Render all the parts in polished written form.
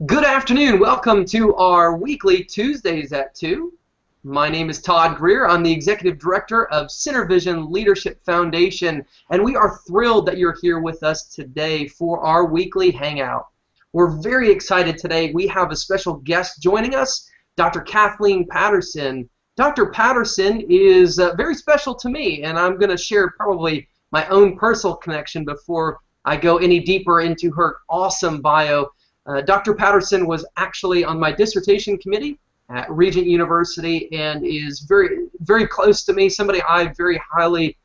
Good afternoon. Welcome to our weekly Tuesdays at 2. My name is Todd Greer. I'm the Executive Director of CenterVision Leadership Foundation, and we are thrilled that you're here with us today for our weekly hangout. We're very excited today. We have a special guest joining us, Dr. Kathleen Patterson. Dr. Patterson is very special to me, and I'm going to share probably my own personal connection before I go any deeper into her awesome bio. Dr. Patterson was actually on my dissertation committee at Regent University and is very, very close to me, somebody I very highly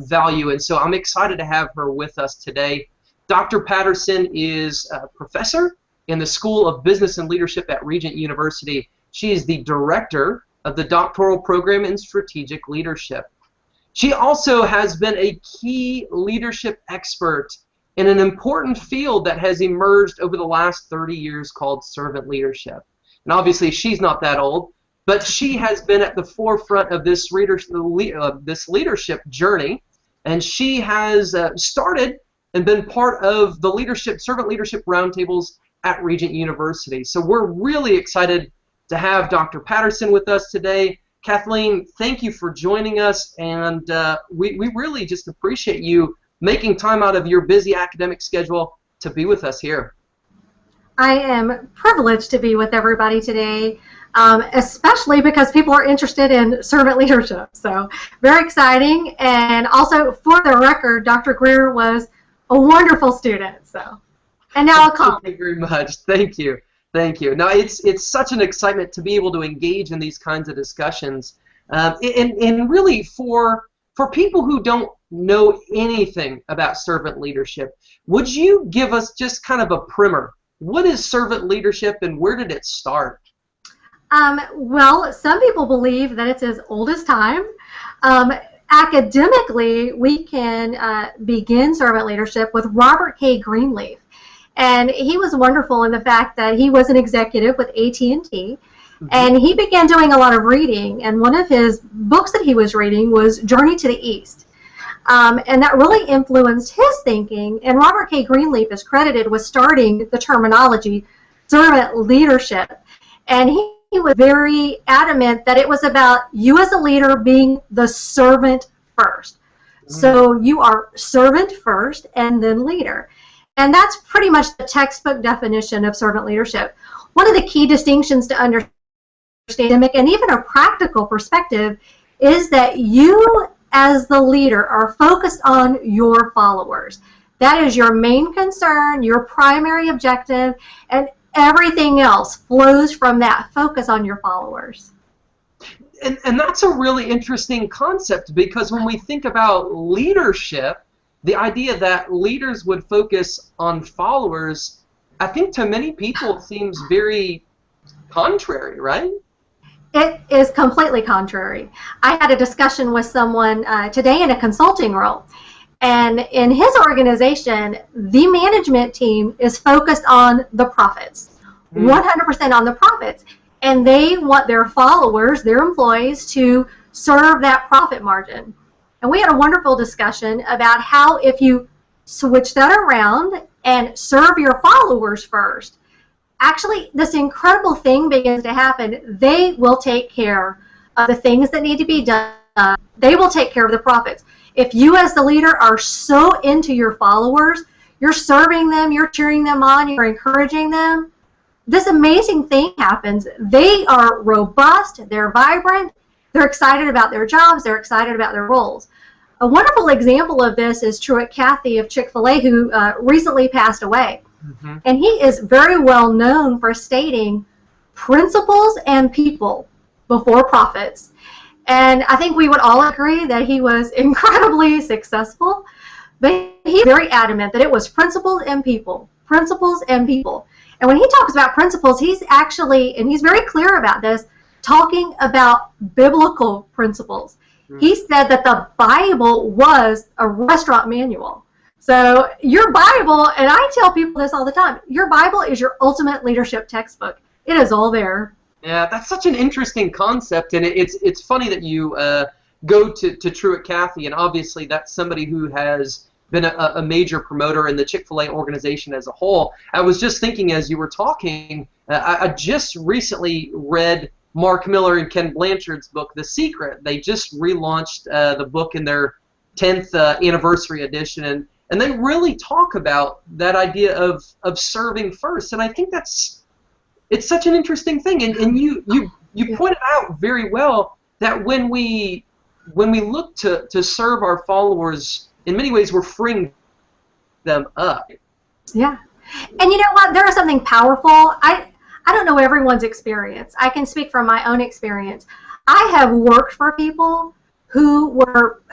value, and so I'm excited to have her with us today. Dr. Patterson is a professor in the School of Business and Leadership at Regent University. She is the director of the doctoral program in strategic leadership. She also has been a key leadership expert in an important field that has emerged over the last 30 years called servant leadership. And obviously she's not that old, but she has been at the forefront of this leadership journey, and she has started and been part of the servant leadership roundtables at Regent University. So we're really excited to have Dr. Patterson with us today. Kathleen, thank you for joining us, and we really just appreciate you making time out of your busy academic schedule to be with us here. I am privileged to be with everybody today, especially because people are interested in servant leadership. So very exciting. And also, for the record, Dr. Greer was a wonderful student. And now a colleague. Thank you very much. Thank you. Thank you. Now, it's such an excitement to be able to engage in these kinds of discussions. And really, for people who don't know anything about servant leadership, would you give us just kind of a primer? What is servant leadership and where did it start? Well, some people believe that it's as old as time. Academically, we can begin servant leadership with Robert K. Greenleaf. And he was wonderful in the fact that he was an executive with AT&T. And he began doing a lot of reading, and one of his books that he was reading was Journey to the East. And that really influenced his thinking, and Robert K. Greenleaf is credited with starting the terminology servant leadership. And he was very adamant that it was about you as a leader being the servant first. So you are servant first and then leader. And that's pretty much the textbook definition of servant leadership. One of the key distinctions to understand and even a practical perspective is that you as the leader are focused on your followers. That is your main concern, your primary objective, and everything else flows from that focus on your followers. And that's a really interesting concept, because when we think about leadership, the idea that leaders would focus on followers, I think to many people seems very contrary, right? It is completely contrary. I had a discussion with someone today in a consulting role, and in his organization, the management team is focused on the profits, 100% on the profits, and they want their followers, their employees, to serve that profit margin. And we had a wonderful discussion about how if you switch that around and serve your followers first, actually, this incredible thing begins to happen. They will take care of the things that need to be done. They will take care of the profits. If you as the leader are so into your followers, you're serving them, you're cheering them on, you're encouraging them, this amazing thing happens. They are robust, they're vibrant, they're excited about their jobs, they're excited about their roles. A wonderful example of this is Truett Cathy of Chick-fil-A, who recently passed away. And he is very well known for stating principles and people before profits. And I think we would all agree that he was incredibly successful, but he's very adamant that it was principles and people, principles and people. And when he talks about principles, he's actually, and he's very clear about this, talking about biblical principles. He said that the Bible was a restaurant manual. So your Bible, and I tell people this all the time, your Bible is your ultimate leadership textbook. It is all there. Yeah, that's such an interesting concept, and it's funny that you go to Truett Cathy, and obviously that's somebody who has been a major promoter in the Chick-fil-A organization as a whole. I was just thinking as you were talking, I just recently read Mark Miller and Ken Blanchard's book, The Secret. They just relaunched the book in their 10th anniversary edition, and they really talk about that idea of serving first. And I think it's such an interesting thing. And you pointed out very well that when we look to serve our followers, in many ways we're freeing them up. Yeah. And you know what? There is something powerful. I don't know everyone's experience. I can speak from my own experience. I have worked for people who were,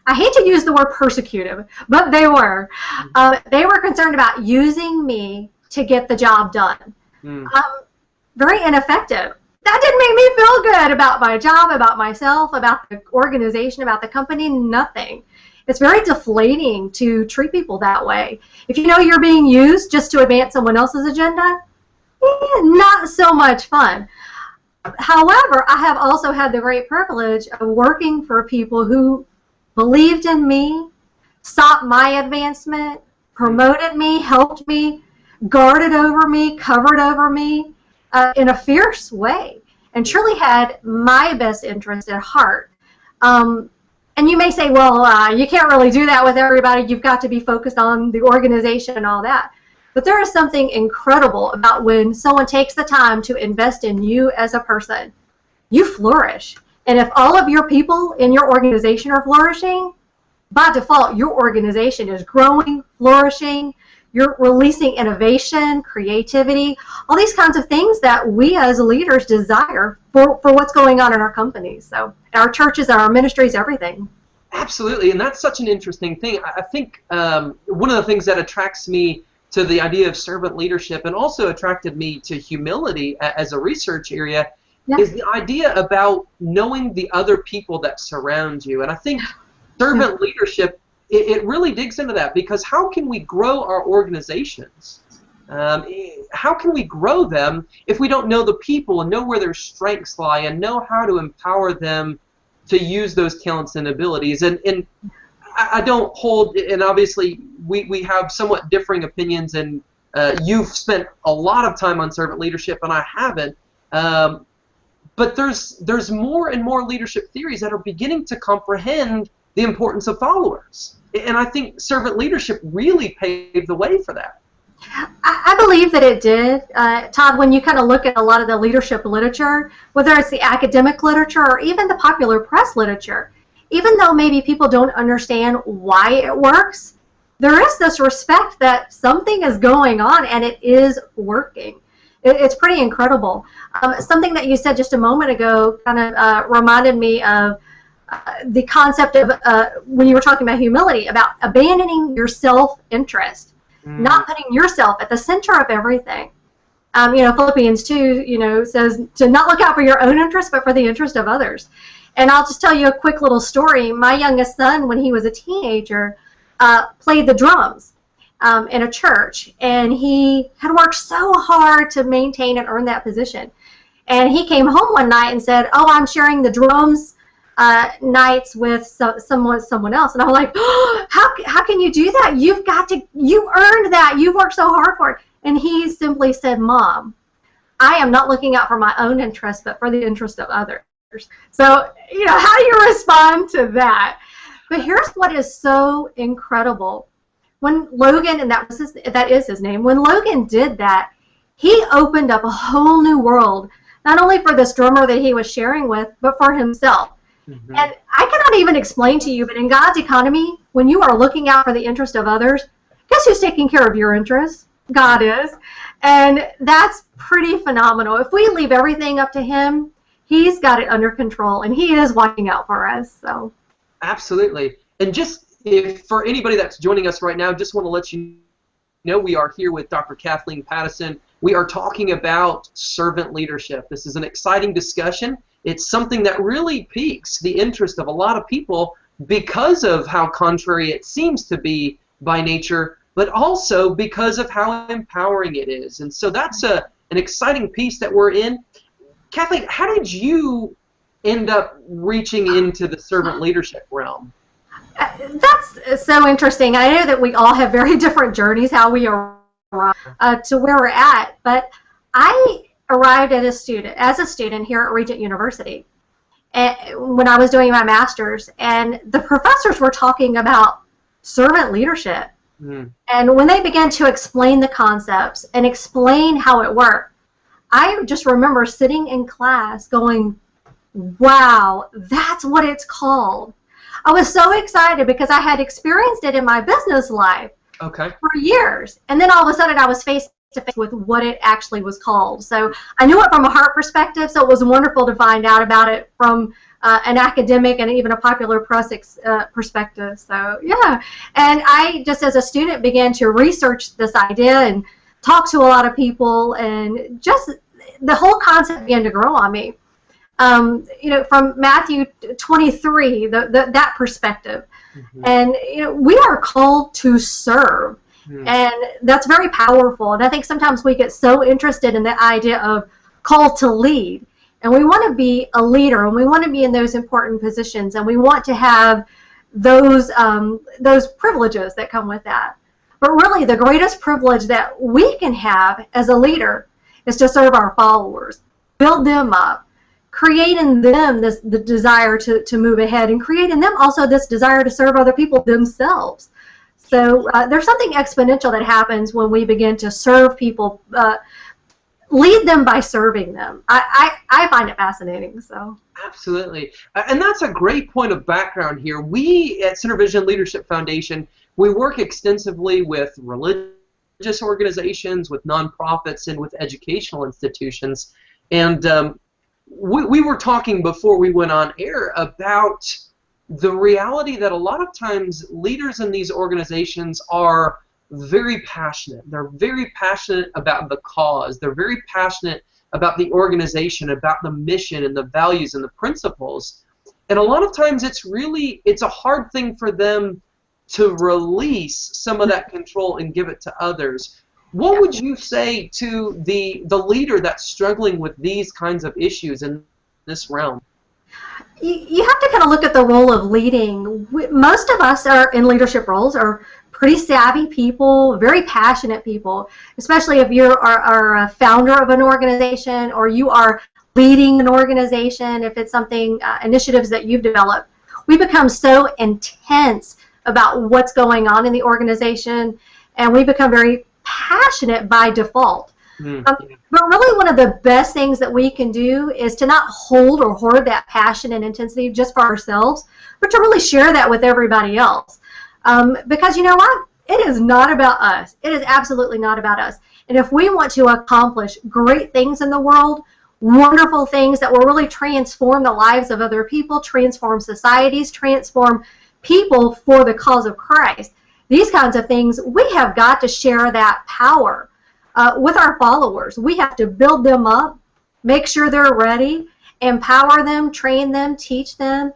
I hate to use the word persecuted, but they were. They were concerned about using me to get the job done. Very ineffective. That didn't make me feel good about my job, about myself, about the organization, about the company, nothing. It's very deflating to treat people that way. If you know you're being used just to advance someone else's agenda, not so much fun. However, I have also had the great privilege of working for people who believed in me, sought my advancement, promoted me, helped me, guarded over me, covered over me in a fierce way, and truly had my best interest at heart. And you may say, well, you can't really do that with everybody. You've got to be focused on the organization and all that. But there is something incredible about when someone takes the time to invest in you as a person. You flourish. And if all of your people in your organization are flourishing, by default, your organization is growing, flourishing. You're releasing innovation, creativity, all these kinds of things that we as leaders desire for what's going on in our companies. So our churches, our ministries, everything. Absolutely, and that's such an interesting thing. I think one of the things that attracts me to the idea of servant leadership and also attracted me to humility as a research area is the idea about knowing the other people that surround you. And I think servant leadership, it really digs into that, because how can we grow our organizations? How can we grow them if we don't know the people and know where their strengths lie and know how to empower them to use those talents and abilities? And I don't hold, and obviously we have somewhat differing opinions, and you've spent a lot of time on servant leadership and I haven't. But there's more and more leadership theories that are beginning to comprehend the importance of followers. And I think servant leadership really paved the way for that. I believe that it did. Todd, when you kind of look at a lot of the leadership literature, whether it's the academic literature or even the popular press literature, even though maybe people don't understand why it works, there is this respect that something is going on and it is working. It's pretty incredible. Something that you said just a moment ago kind of reminded me of the concept of when you were talking about humility, about abandoning your self-interest, not putting yourself at the center of everything. Philippians 2, says to not look out for your own interest, but for the interest of others. And I'll just tell you a quick little story. My youngest son, when he was a teenager, played the drums in a church, and he had worked so hard to maintain and earn that position. And he came home one night and said, "Oh, I'm sharing the drums nights with someone else." And I'm like, "Oh, how can you do that? You earned that. You worked so hard for it." And he simply said, "Mom, I am not looking out for my own interest, but for the interest of others." So, how do you respond to that? But here's what is so incredible. When Logan, and that is his name, when Logan did that, he opened up a whole new world, not only for this drummer that he was sharing with, but for himself. Mm-hmm. And I cannot even explain to you, but in God's economy, when you are looking out for the interest of others, guess who's taking care of your interests? God is. And that's pretty phenomenal. If we leave everything up to Him, He's got it under control, and He is watching out for us. So, absolutely. And just for anybody that's joining us right now, just want to let you know we are here with Dr. Kathleen Pattison. We are talking about servant leadership. This is an exciting discussion. It's something that really piques the interest of a lot of people because of how contrary it seems to be by nature, but also because of how empowering it is. And so that's an exciting piece that we're in. Kathleen, how did you end up reaching into the servant leadership realm? That's so interesting. I know that we all have very different journeys, how we arrive to where we're at, but I arrived as a student here at Regent University when I was doing my master's, and the professors were talking about servant leadership. And when they began to explain the concepts and explain how it worked, I just remember sitting in class going, wow, that's what it's called. I was so excited because I had experienced it in my business life for years. And then all of a sudden I was face to face with what it actually was called. So I knew it from a heart perspective, so it was wonderful to find out about it from an academic and even a popular press perspective. So yeah, and I just as a student began to research this idea and talk to a lot of people, and just the whole concept began to grow on me. You know, from Matthew 23, that perspective. And you know, we are called to serve, and that's very powerful. And I think sometimes we get so interested in the idea of called to lead, and we want to be a leader, and we want to be in those important positions, and we want to have those privileges that come with that. But really, the greatest privilege that we can have as a leader is to serve our followers, build them up, create in them the desire to move ahead, and create in them also this desire to serve other people themselves. So there's something exponential that happens when we begin to serve people, lead them by serving them. I find it fascinating. So absolutely, and that's a great point of background here. We at SynerVision Leadership Foundation, we work extensively with religious organizations, with nonprofits, and with educational institutions. And we were talking before we went on air about the reality that a lot of times leaders in these organizations are very passionate. They're very passionate about the cause. They're very passionate about the organization, about the mission and the values and the principles. And a lot of times it's a hard thing for them to release some of that control and give it to others. What would you say to the leader that's struggling with these kinds of issues in this realm? You have to kind of look at the role of leading. Most of us are in leadership roles are pretty savvy people, very passionate people, especially if you are a founder of an organization or you are leading an organization, if it's something, initiatives that you've developed. We become so intense about what's going on in the organization, and we become very passionate by default. But really one of the best things that we can do is to not hold or hoard that passion and intensity just for ourselves, but to really share that with everybody else. Because you know what? It is not about us. It is absolutely not about us. And if we want to accomplish great things in the world, wonderful things that will really transform the lives of other people, transform societies, transform people for the cause of Christ, these kinds of things, we have got to share that power with our followers. We have to build them up, make sure they're ready, empower them, train them, teach them,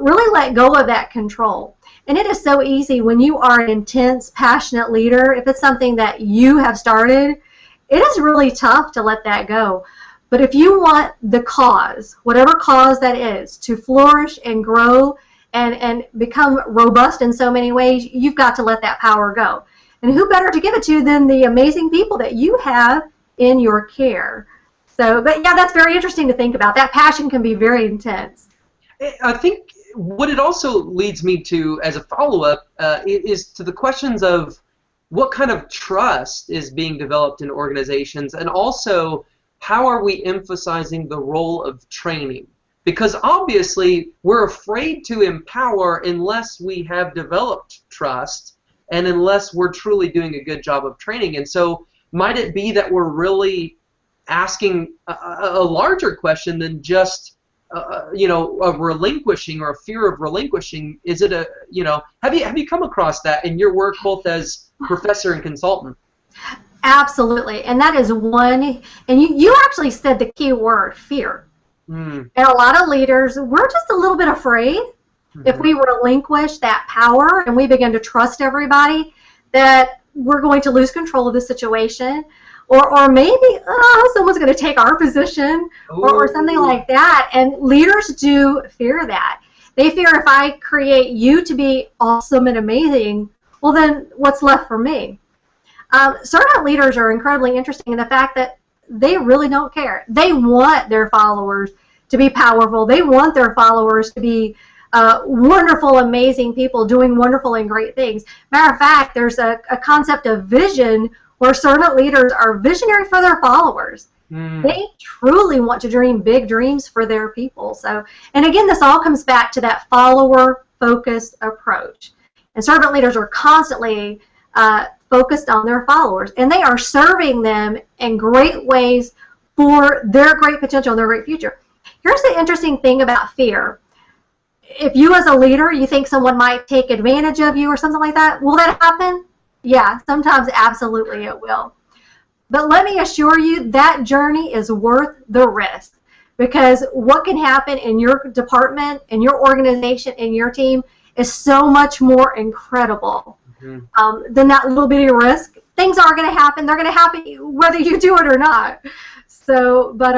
really let go of that control. And it is so easy when you are an intense, passionate leader, if it's something that you have started, it is really tough to let that go. But if you want the cause, whatever cause that is, to flourish and grow and become robust in so many ways, you've got to let that power go. And who better to give it to than the amazing people that you have in your care? So, but yeah, that's very interesting to think about. That passion can be very intense. I think what it also leads me to as a follow-up is to the questions of what kind of trust is being developed in organizations, and also how are we emphasizing the role of training? Because obviously we're afraid to empower unless we have developed trust and unless we're truly doing a good job of training. And so might it be that we're really asking a larger question than just a relinquishing or a fear of relinquishing? Is it have you come across that in your work both as professor and consultant? Absolutely, and that is one, and you actually said the key word, fear. And a lot of leaders, we're just a little bit afraid if we relinquish that power and we begin to trust everybody that we're going to lose control of the situation, or maybe someone's going to take our position or something like that. And leaders do fear that. They fear if I create you to be awesome and amazing, well then what's left for me? Servant leaders are incredibly interesting in the fact that they really don't care. They want their followers to be powerful. They want their followers to be wonderful, amazing people doing wonderful and great things. Matter of fact, there's a concept of vision where servant leaders are visionary for their followers. They truly want to dream big dreams for their people. So, and again, this all comes back to that follower-focused approach. And servant leaders are constantly focused on their followers, and they are serving them in great ways for their great potential and their great future. Here's the interesting thing about fear. If you as a leader, you think someone might take advantage of you or something like that, will that happen? Yeah, sometimes absolutely it will. But let me assure you that journey is worth the risk, because what can happen in your department, in your organization, in your team is so much more incredible than that little bitty risk. Things are going to happen. They're going to happen whether you do it or not. So, but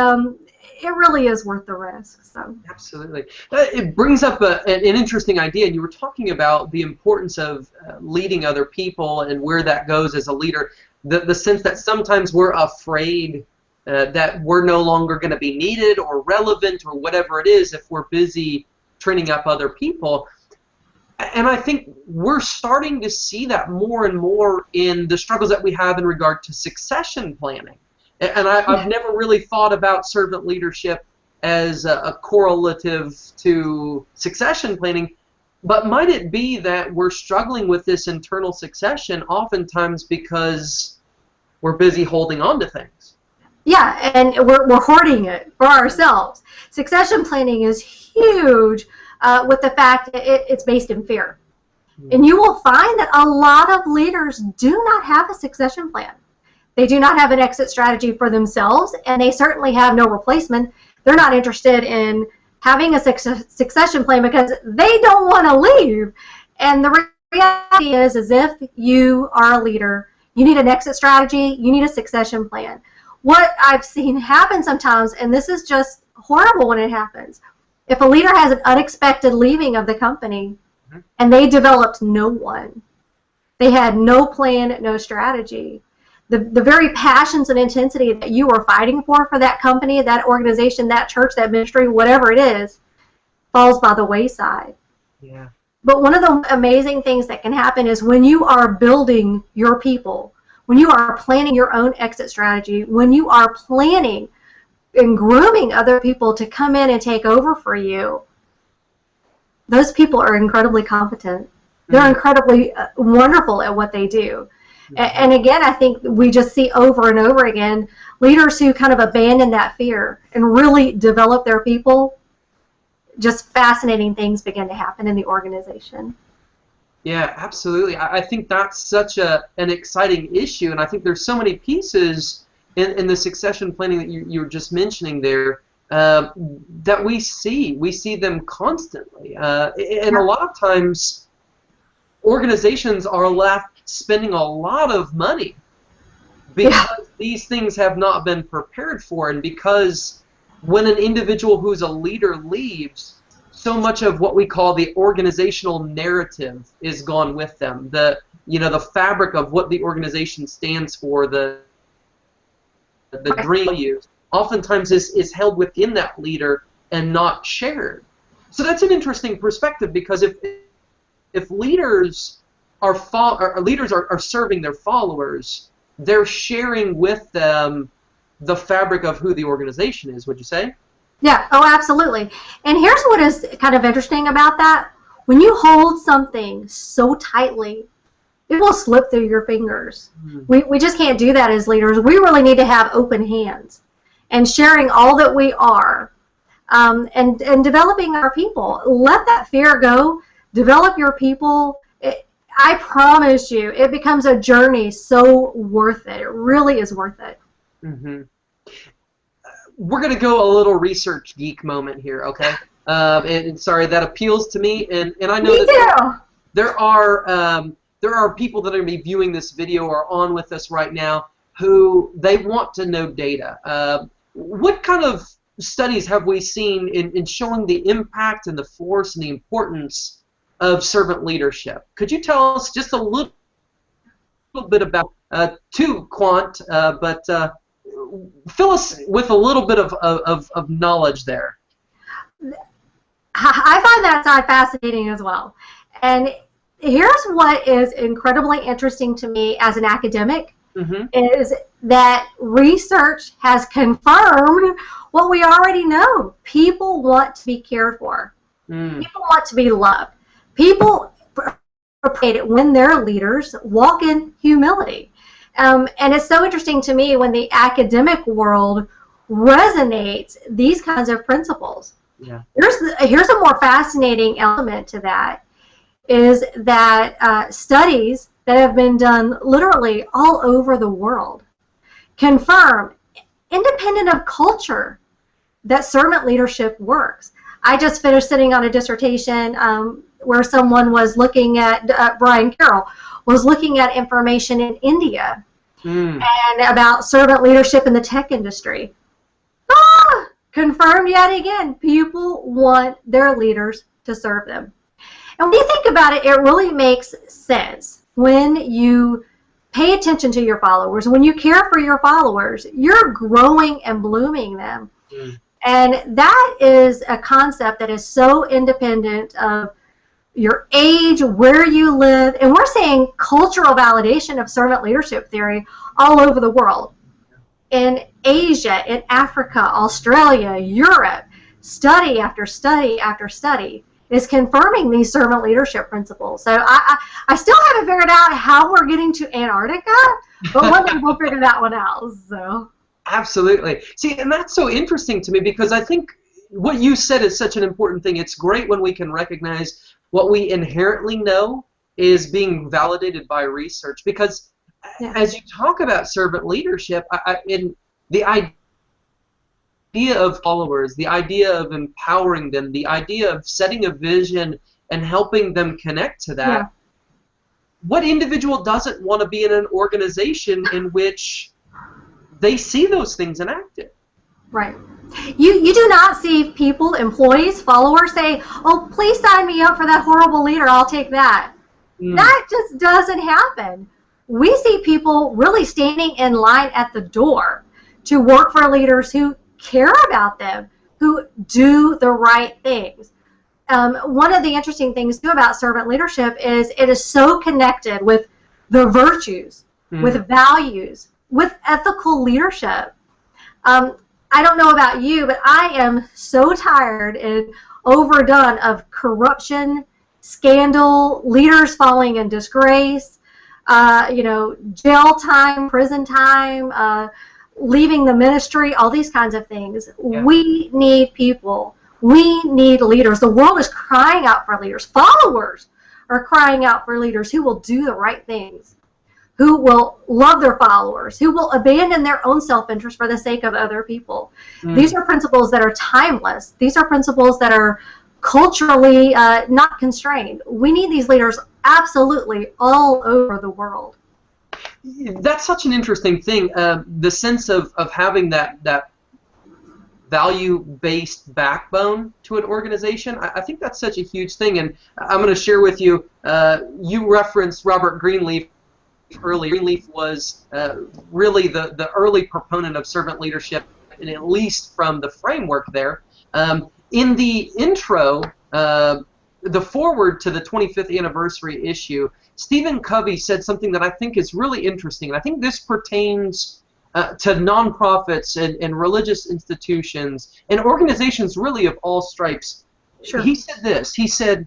it really is worth the risk. So absolutely, it brings up an interesting idea. And you were talking about the importance of leading other people and where that goes as a leader. The sense that sometimes we're afraid that we're no longer going to be needed or relevant or whatever it is if we're busy training up other people. And I think we're starting to see that more and more in the struggles that we have in regard to succession planning. And I've never really thought about servant leadership as a correlative to succession planning, but might it be that we're struggling with this internal succession oftentimes because we're busy holding on to things? Yeah, and we're hoarding it for ourselves. Succession planning is huge with the fact that it's based in fear. And you will find that a lot of leaders do not have a succession plan. They do not have an exit strategy for themselves, and they certainly have no replacement. They're not interested in having a succession plan because they don't want to leave. And the reality is if you are a leader, you need an exit strategy, you need a succession plan. What I've seen happen sometimes, and this is just horrible when it happens, if a leader has an unexpected leaving of the company and they developed no one, they had no plan, no strategy, the very passions and intensity that you are fighting for that company, that organization, that church, that ministry, whatever it is, falls by the wayside. Yeah. But one of the amazing things that can happen is when you are building your people, when you are planning your own exit strategy, when you are planning and grooming other people to come in and take over for you, those people are incredibly competent. They're incredibly wonderful at what they do. And again, I think we just see over and over again leaders who kind of abandon that fear and really develop their people. Just fascinating things begin to happen in the organization. Yeah, absolutely. I think that's such an exciting issue, and I think there's so many pieces in the succession planning that you were just mentioning there that we see. We see them constantly. And a lot of times organizations are left spending a lot of money because these things have not been prepared for, and because when an individual who's a leader leaves, so much of what we call the organizational narrative is gone with them. The fabric of what the organization stands for, the dream values, oftentimes is held within that leader and not shared. So that's an interesting perspective, because if leaders are serving their followers, they're sharing with them the fabric of who the organization is, would you say? Yeah, oh, absolutely. And here's what is kind of interesting about that. When you hold something so tightly, it will slip through your fingers. We just can't do that as leaders. We really need to have open hands and sharing all that we are and developing our people. Let that fear go. Develop your people. I promise you, it becomes a journey so worth it. It really is worth it. Mm-hmm. We're going to go a little research geek moment here, okay? And sorry, that appeals to me, and I know that there are people that are going to be viewing this video or on with us right now who they want to know data. What kind of studies have we seen in showing the impact and the force and the importance of servant leadership? Could you tell us just a little bit about, to Quant, but fill us with a little bit of knowledge there. I find that side fascinating as well. And here's what is incredibly interesting to me as an academic, is that research has confirmed what we already know. People want to be cared for. People want to be loved. People appreciate it when their leaders walk in humility. And it's so interesting to me when the academic world resonates these kinds of principles. Yeah. Here's a more fascinating element to that, is that studies that have been done literally all over the world confirm, independent of culture, that servant leadership works. I just finished sitting on a dissertation where someone was looking at, Brian Carroll, was looking at information in India and about servant leadership in the tech industry. Confirmed yet again, people want their leaders to serve them. And when you think about it, it really makes sense. When you pay attention to your followers, when you care for your followers, you're growing and blooming them. And that is a concept that is so independent of your age, where you live, and we're seeing cultural validation of servant leadership theory all over the world. In Asia, in Africa, Australia, Europe, study after study after study is confirming these servant leadership principles. So I still haven't figured out how we're getting to Antarctica, but one day we'll figure that one out. So. Absolutely. See, and that's so interesting to me, because I think what you said is such an important thing. It's great when we can recognize what we inherently know is being validated by research, because as you talk about servant leadership, in the idea of followers, the idea of empowering them, the idea of setting a vision and helping them connect to that, what individual doesn't want to be in an organization in which they see those things enacted? Right. You do not see people, employees, followers say, oh, please sign me up for that horrible leader, I'll take that. That just doesn't happen. We see people really standing in line at the door to work for leaders who care about them, who do the right things. One of the interesting things too about servant leadership is it is so connected with the virtues, with values, with ethical leadership. I don't know about you, but I am so tired and overdone of corruption, scandal, leaders falling in disgrace, jail time, prison time, leaving the ministry, all these kinds of things. Yeah. We need people. We need leaders. The world is crying out for leaders. Followers are crying out for leaders who will do the right things, who will love their followers, who will abandon their own self-interest for the sake of other people. These are principles that are timeless. These are principles that are culturally not constrained. We need these leaders absolutely all over the world. That's such an interesting thing, the sense of having that value-based backbone to an organization. I think that's such a huge thing, and I'm going to share with you, you referenced Robert Greenleaf earlier. Greenleaf was really the early proponent of servant leadership, and at least from the framework there. In the intro, the foreword to the 25th anniversary issue, Stephen Covey said something that I think is really interesting, and I think this pertains to nonprofits and religious institutions and organizations really of all stripes. Sure. He said this, he said,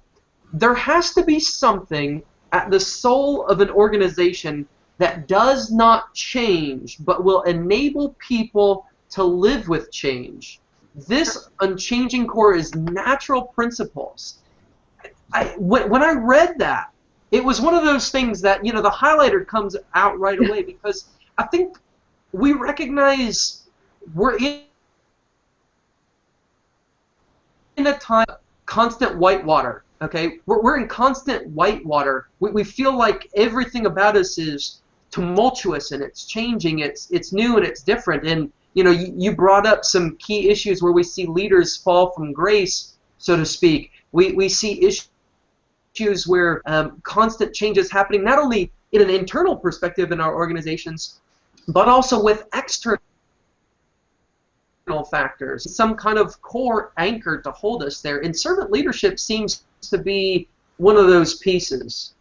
there has to be something at the soul of an organization that does not change but will enable people to live with change. This unchanging core is natural principles. When I read that, it was one of those things that, the highlighter comes out right away, because I think we recognize we're in a time of constant whitewater, okay? We're in constant whitewater. We feel like everything about us is tumultuous and it's changing, it's new and it's different. And you brought up some key issues where we see leaders fall from grace, so to speak. We see issues where constant change is happening, not only in an internal perspective in our organizations, but also with external factors, some kind of core anchor to hold us there. And servant leadership seems to be one of those pieces.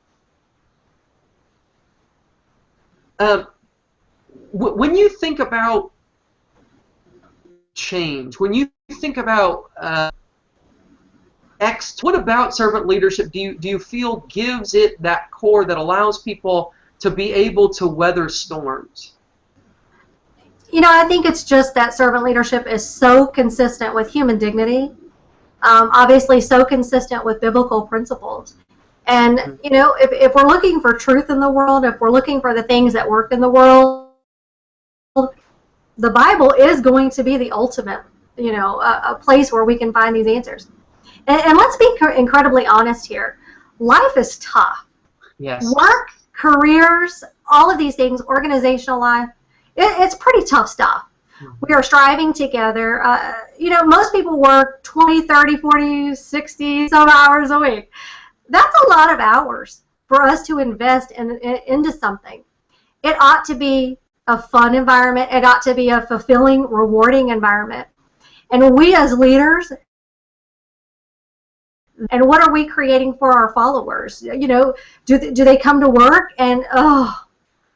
When you think about change, when you think about what about servant leadership do you feel gives it that core that allows people to be able to weather storms? I think it's just that servant leadership is so consistent with human dignity, obviously so consistent with biblical principles. And, if we're looking for truth in the world, if we're looking for the things that work in the world, the Bible is going to be the ultimate, a place where we can find these answers. And let's be incredibly honest here. Life is tough. Yes. Work, careers, all of these things, organizational life, it's pretty tough stuff. We are striving together. Most people work 20, 30, 40, 60 some hours a week. That's a lot of hours for us to invest into something. It ought to be a fun environment. It ought to be a fulfilling, rewarding environment. And we as leaders, and what are we creating for our followers? Do they come to work and,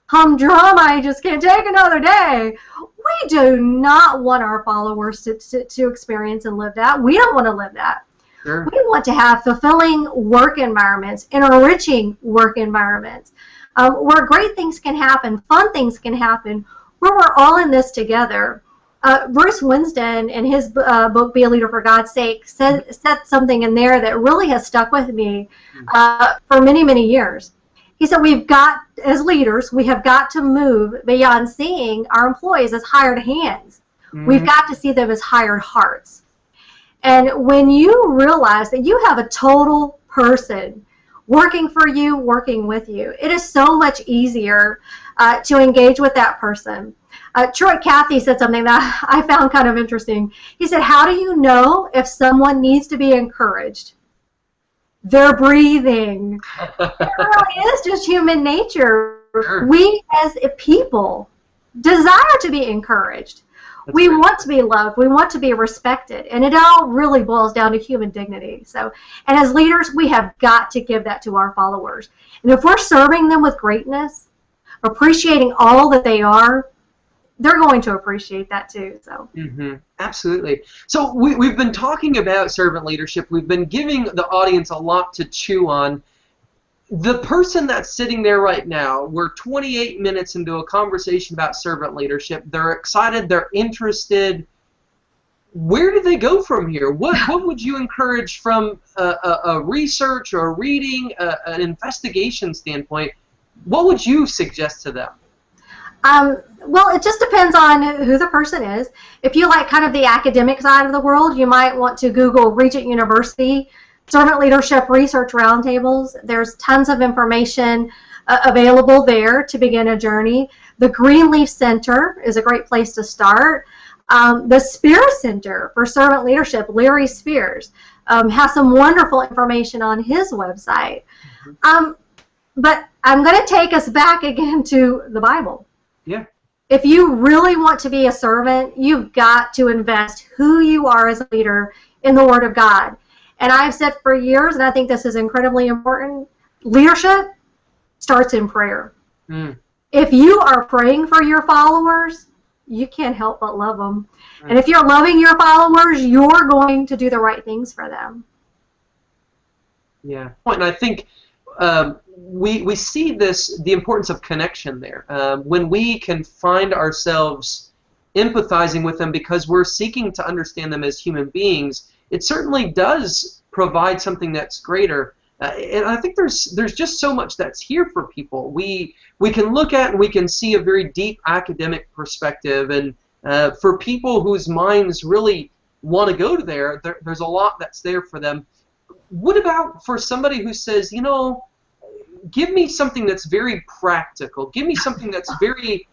humdrum, I just can't take another day? We do not want our followers to experience and live that. We don't want to live that. Sure. We want to have fulfilling work environments, enriching work environments, where great things can happen, fun things can happen, where we're all in this together. Bruce Winston, in his book, Be a Leader for God's Sake, said something in there that really has stuck with me for many, many years. He said, as leaders, we have got to move beyond seeing our employees as hired hands. Mm-hmm. We've got to see them as hired hearts. And when you realize that you have a total person working for you, working with you, it is so much easier to engage with that person. Troy Cathy said something that I found kind of interesting. He said, how do you know if someone needs to be encouraged? They're breathing. It really is just human nature. Sure. We as a people desire to be encouraged. We want to be loved. We want to be respected. And it all really boils down to human dignity. And as leaders, we have got to give that to our followers. And if we're serving them with greatness, appreciating all that they are, they're going to appreciate that too. Absolutely. So we've been talking about servant leadership. We've been giving the audience a lot to chew on. The person that's sitting there right now, we're 28 minutes into a conversation about servant leadership. They're excited. They're interested. Where do they go from here? What would you encourage from a research or a reading, an investigation standpoint? What would you suggest to them? Well, it just depends on who the person is. If you like kind of the academic side of the world, you might want to Google Regent University Servant Leadership Research Roundtables. There's tons of information available there to begin a journey. The Greenleaf Center is a great place to start. The Spear Center for Servant Leadership, Larry Spears, has some wonderful information on his website. But I'm going to take us back again to the Bible. Yeah. If you really want to be a servant, you've got to invest who you are as a leader in the Word of God. And I've said for years, and I think this is incredibly important, leadership starts in prayer. If you are praying for your followers, you can't help but love them. And if you're loving your followers, you're going to do the right things for them. Yeah. And I think we see the importance of connection there. When we can find ourselves empathizing with them because we're seeking to understand them as human beings, it certainly does provide something that's greater. And I think there's just so much that's here for people. We can look at and we can see a very deep academic perspective, and for people whose minds really want to go to there's a lot that's there for them. What about for somebody who says, give me something that's very practical. Give me something that's very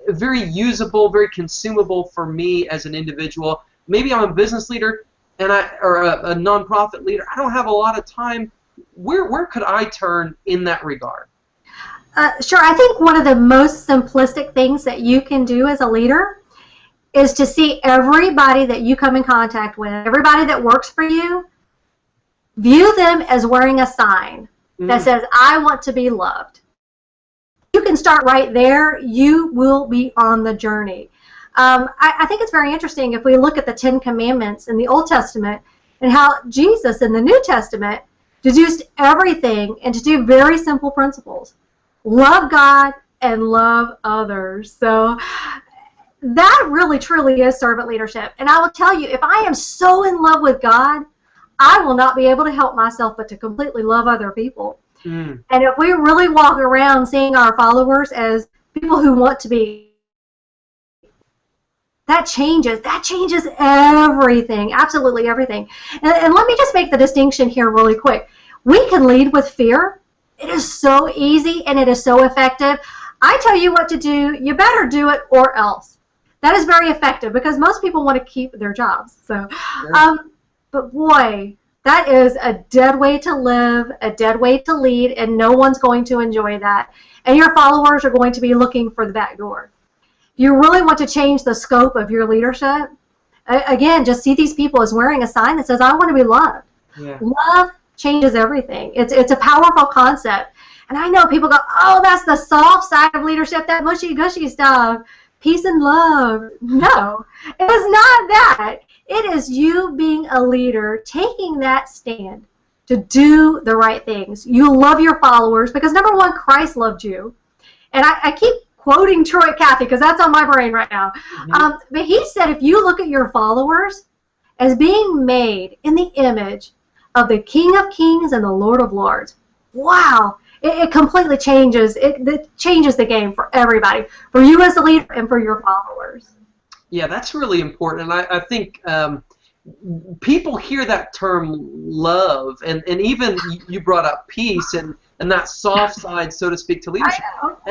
very usable, very consumable for me as an individual. Maybe I'm a business leader or a nonprofit leader. I don't have a lot of time. Where could I turn in that regard? Sure. I think one of the most simplistic things that you can do as a leader is to see everybody that you come in contact with, everybody that works for you, view them as wearing a sign that says, I want to be loved. You can start right there. You will be on the journey. I think it's very interesting if we look at the Ten Commandments in the Old Testament and how Jesus in the New Testament deduced everything into two very simple principles. Love God and love others. So that really, truly is servant leadership. And I will tell you, if I am so in love with God, I will not be able to help myself but to completely love other people. And if we really walk around seeing our followers as people who want to be, that changes everything, absolutely everything. And let me just make the distinction here really quick. We can lead with fear. It is so easy and it is so effective. I tell you what to do, you better do it or else. That is very effective because most people want to keep their jobs. So, but boy, that is a dead way to live, a dead way to lead, and no one's going to enjoy that. And your followers are going to be looking for the back door. If you really want to change the scope of your leadership, again, just see these people as wearing a sign that says, I want to be loved. Yeah. Love changes everything. It's a powerful concept. And I know people go, oh, that's the soft side of leadership, that mushy-gushy stuff. Peace and love. No, it is not that. It is you being a leader, taking that stand to do the right things. You love your followers because, number one, Christ loved you. And I keep quoting Troy Cathy because that's on my brain right now. But he said if you look at your followers as being made in the image of the King of Kings and the Lord of Lords, wow, it completely changes. It changes the game for everybody, for you as a leader and for your followers. Yeah, that's really important. And I think people hear that term love, and even you brought up peace and that soft side, so to speak, to leadership.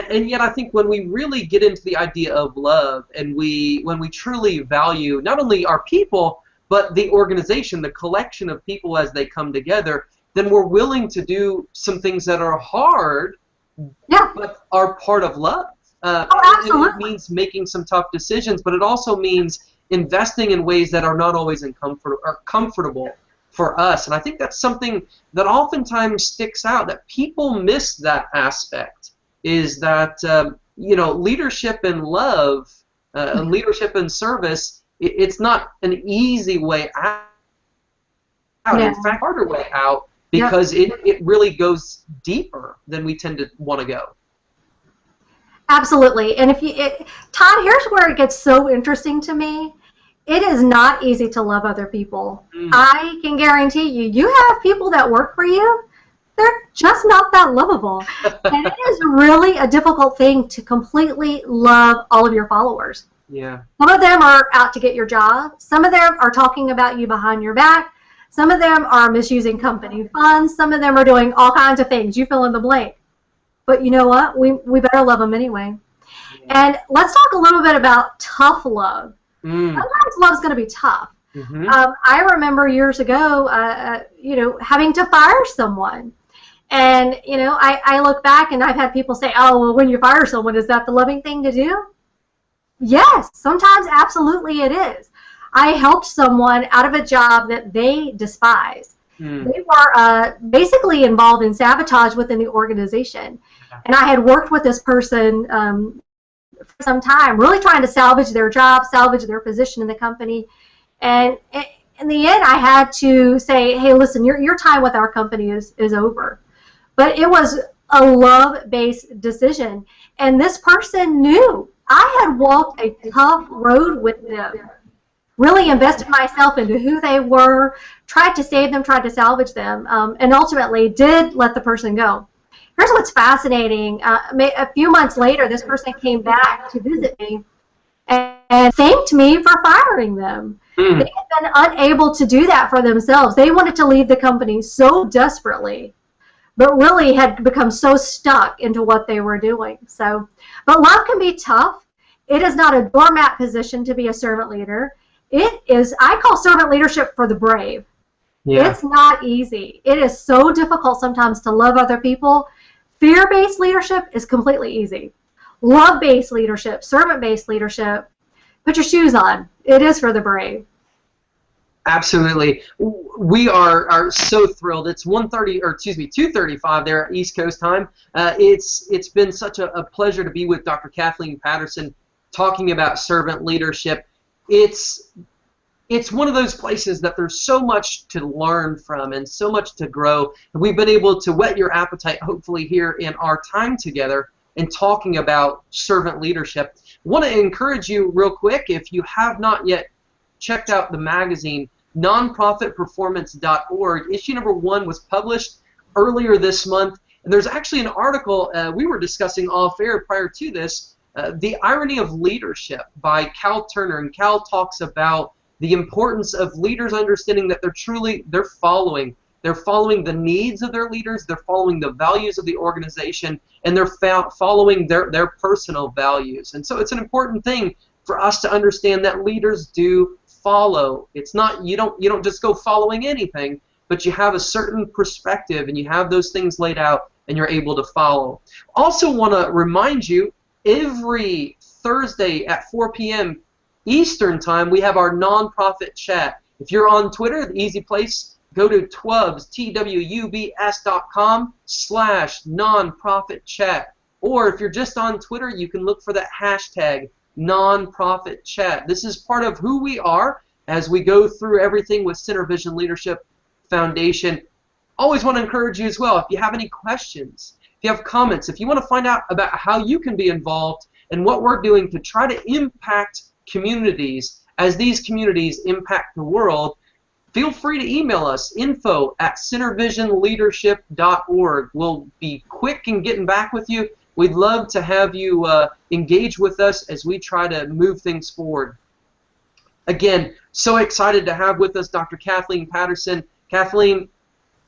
And yet I think when we really get into the idea of love and when we truly value not only our people, but the organization, the collection of people as they come together, then we're willing to do some things that are hard, but are part of love. Absolutely. It means making some tough decisions, but it also means investing in ways that are not always comfortable for us. And I think that's something that oftentimes sticks out, that people miss that aspect, is that leadership and love, leadership and service, it's not an easy way out. Yeah. In fact, harder way out, because it really goes deeper than we tend to want to go. Absolutely. And Todd, here's where it gets so interesting to me. It is not easy to love other people. I can guarantee you have people that work for you, they're just not that lovable. And it is really a difficult thing to completely love all of your followers. Yeah. Some of them are out to get your job. Some of them are talking about you behind your back. Some of them are misusing company funds. Some of them are doing all kinds of things. You fill in the blank. But you know what? We better love them anyway. Yeah. And let's talk a little bit about tough love. Sometimes love's going to be tough. I remember years ago, having to fire someone. And, I look back and I've had people say, oh, well, when you fire someone, is that the loving thing to do? Yes, sometimes absolutely it is. I helped someone out of a job that they despise. They were basically involved in sabotage within the organization. And I had worked with this person for some time, really trying to salvage their job, salvage their position in the company. And in the end, I had to say, hey, listen, your time with our company is over. But it was a love-based decision. And this person knew I had walked a tough road with them. Really invested myself into who they were, tried to save them, tried to salvage them, and ultimately did let the person go. Here's what's fascinating. A few months later, this person came back to visit me and thanked me for firing them. They had been unable to do that for themselves. They wanted to leave the company so desperately, but really had become so stuck into what they were doing. So, but love can be tough. It is not a doormat position to be a servant leader. It is, I call servant leadership for the brave. Yeah. It's not easy. It is so difficult sometimes to love other people. Fear-based leadership is completely easy. Love-based leadership, servant-based leadership, put your shoes on. It is for the brave. Absolutely. We are so thrilled. It's 2:35 there at East Coast time. It's been such a pleasure to be with Dr. Kathleen Patterson talking about servant leadership. It's one of those places that there's so much to learn from and so much to grow. And we've been able to whet your appetite, hopefully, here in our time together in talking about servant leadership. I want to encourage you real quick, if you have not yet checked out the magazine, nonprofitperformance.org. Issue number 1 was published earlier this month. And there's actually an article we were discussing off air prior to this, The Irony of Leadership by Cal Turner. And Cal talks about the importance of leaders understanding that they're following the needs of their leaders, they're following the values of the organization, and they're following their personal values. And so it's an important thing for us to understand that leaders do follow. It's not, you don't just go following anything, but you have a certain perspective and you have those things laid out and you're able to follow. Also want to remind you, every Thursday at 4 p.m. Eastern Time, we have our nonprofit chat. If you're on Twitter, the easy place, go to twubs.com/nonprofit chat. Or if you're just on Twitter, you can look for that hashtag nonprofit chat. This is part of who we are as we go through everything with Center Vision Leadership Foundation. Always want to encourage you as well, if you have any questions, if you have comments, if you want to find out about how you can be involved and what we're doing to try to impact communities as these communities impact the world, feel free to email us, info@centervisionleadership.org. We'll be quick in getting back with you. We'd love to have you engage with us as we try to move things forward. Again, so excited to have with us Dr. Kathleen Patterson. Kathleen,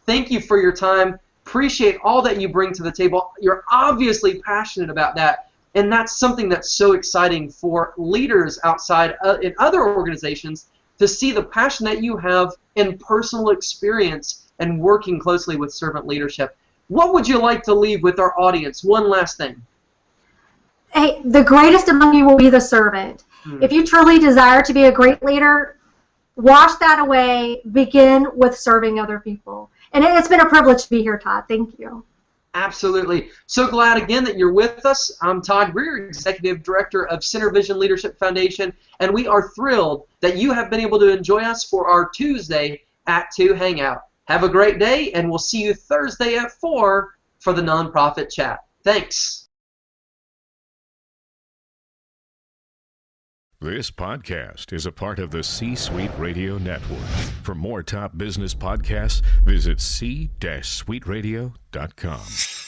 thank you for your time. Appreciate all that you bring to the table. You're obviously passionate about that, and that's something that's so exciting for leaders outside in other organizations to see the passion that you have in personal experience and working closely with servant leadership. What would you like to leave with our audience? One last thing. Hey, the greatest among you will be the servant. If you truly desire to be a great leader, wash that away. Begin with serving other people. And it's been a privilege to be here, Todd. Thank you. Absolutely. So glad again that you're with us. I'm Todd Greer, Executive Director of Center Vision Leadership Foundation, and we are thrilled that you have been able to enjoy us for our Tuesday at 2 Hangout. Have a great day, and we'll see you Thursday at 4 for the Nonprofit Chat. Thanks. This podcast is a part of the C-Suite Radio Network. For more top business podcasts, visit c-suiteradio.com.